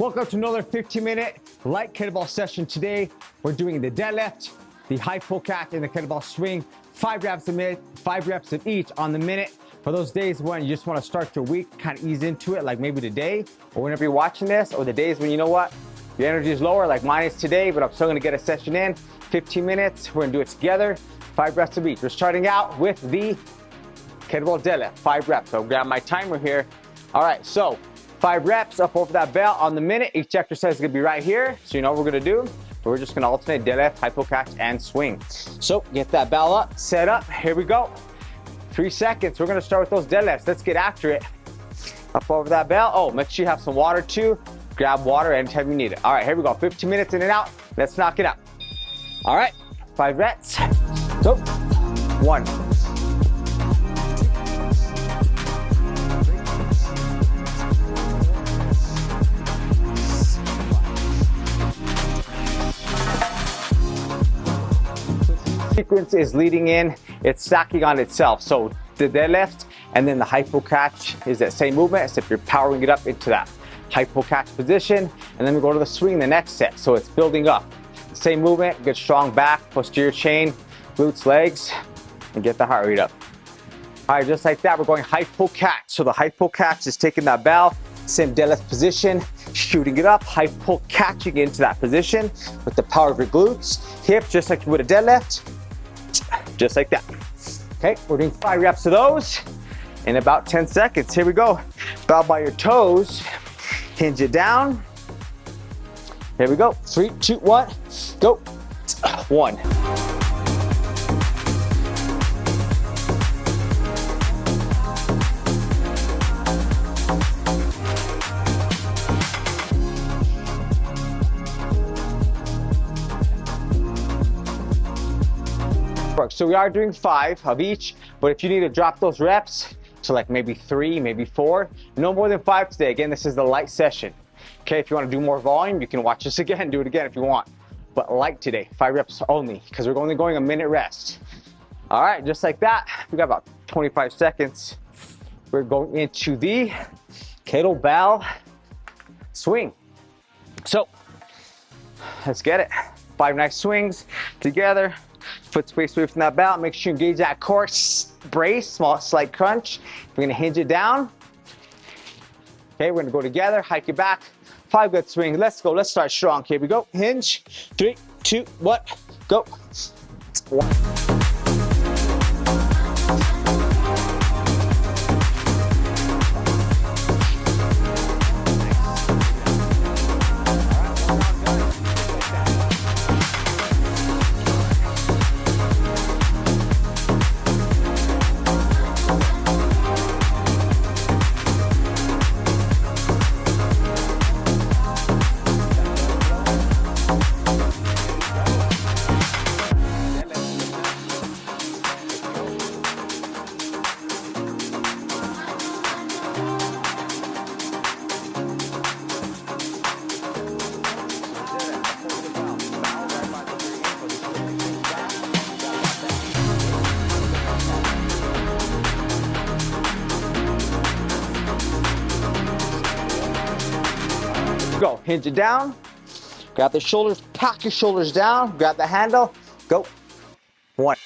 Welcome to another 15-minute light kettlebell session. Today, we're doing the deadlift, the high pull catch, and the kettlebell swing. 5 reps a minute, 5 reps of each on the minute. For those days when you just want to start your week, kind of ease into it, like maybe today, or whenever you're watching this, or the days when you know what, your energy is lower, like mine is today, but I'm still going to get a session in. 15 minutes, we're going to do it together, 5 reps of each. We're starting out with the kettlebell deadlift, 5 reps. So I'll grab my timer here. All right, so 5 reps up over that bell on the minute. Each exercise is gonna be right here, so you know what we're gonna do. We're just gonna alternate deadlift, high pull catch, and swing. So get that bell up, set up, here we go. 3 seconds, we're gonna start with those deadlifts. Let's get after it. Up over that bell. Oh, make sure you have some water too. Grab water anytime you need it. All right, here we go, 15 minutes in and out. Let's knock it out. All right, 5 reps. So, 1. Sequence is leading in, it's stacking on itself. So the deadlift and then the high pull catch is that same movement, except you're powering it up into that high pull catch position. And then we go to the swing the next set. So it's building up. Same movement, good strong back, posterior chain, glutes, legs, and get the heart rate up. All right, just like that, we're going high pull catch. So the high pull catch is taking that bell, same deadlift position, shooting it up, high pull catching into that position with the power of your glutes, hips, just like you would a deadlift. Just like that. Okay, we're doing 5 reps of those in about 10 seconds. Here we go. Bow by your toes, hinge it down. Here we go. 3, 2, 1, go. 1. So we are doing 5 of each, but if you need to drop those reps to like maybe 3, maybe 4, no more than 5 today. Again, this is the light session. Okay, if you want to do more volume, you can watch this again, do it again if you want. But light today, 5 reps only, because we're only going a minute rest. All right, just like that, we got about 25 seconds. We're going into the kettlebell swing. So let's get it. 5 nice swings together. Foot space away from that bell. Make sure you engage that core brace, small slight crunch. We're gonna hinge it down. Okay, we're gonna go together, hike it back. 5 good swings. Let's go. Let's start strong. Here we go. Hinge. 3, 2, 1, go. 1. Go, hinge it down, grab the shoulders, pack your shoulders down, grab the handle, go. 1.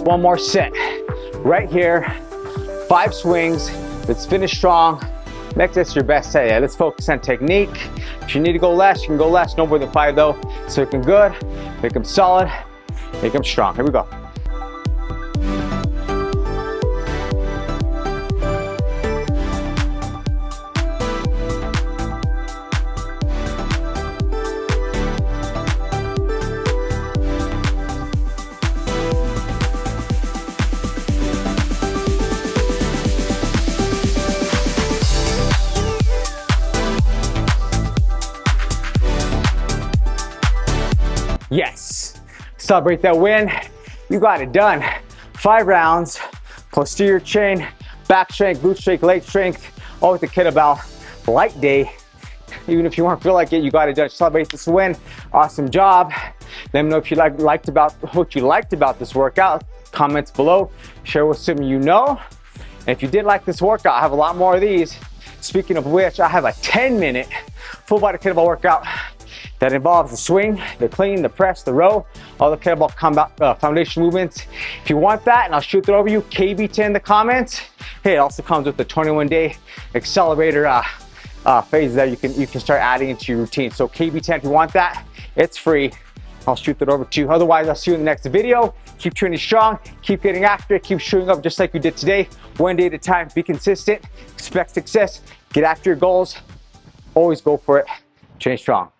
One more set right here. 5 swings. Let's finish strong. Make this your best set. Yeah, let's focus on technique. If you need to go less, you can go less. No more than 5 though. So make them good, make them solid, make them strong. Here we go. Yes, celebrate that win. You got it done. 5 rounds, posterior chain, back strength, glute strength, leg strength, all with the kettlebell. Light day. Even if you don't feel like it, you got it done. Celebrate this win. Awesome job. Let me know if you liked about this workout. Comments below. Share with some you know. And if you did like this workout, I have a lot more of these. Speaking of which, I have a 10-minute full body kettlebell workout that involves the swing, the clean, the press, the row, all the kettlebell combat foundation movements. If you want that, and I'll shoot it over you, KB10 in the comments. Hey, it also comes with the 21-day accelerator phase that you can start adding into your routine. So KB10, if you want that, it's free. I'll shoot that over to you. Otherwise, I'll see you in the next video. Keep training strong, keep getting after it, keep showing up just like you did today. One day at a time, be consistent, expect success, get after your goals, always go for it, train strong.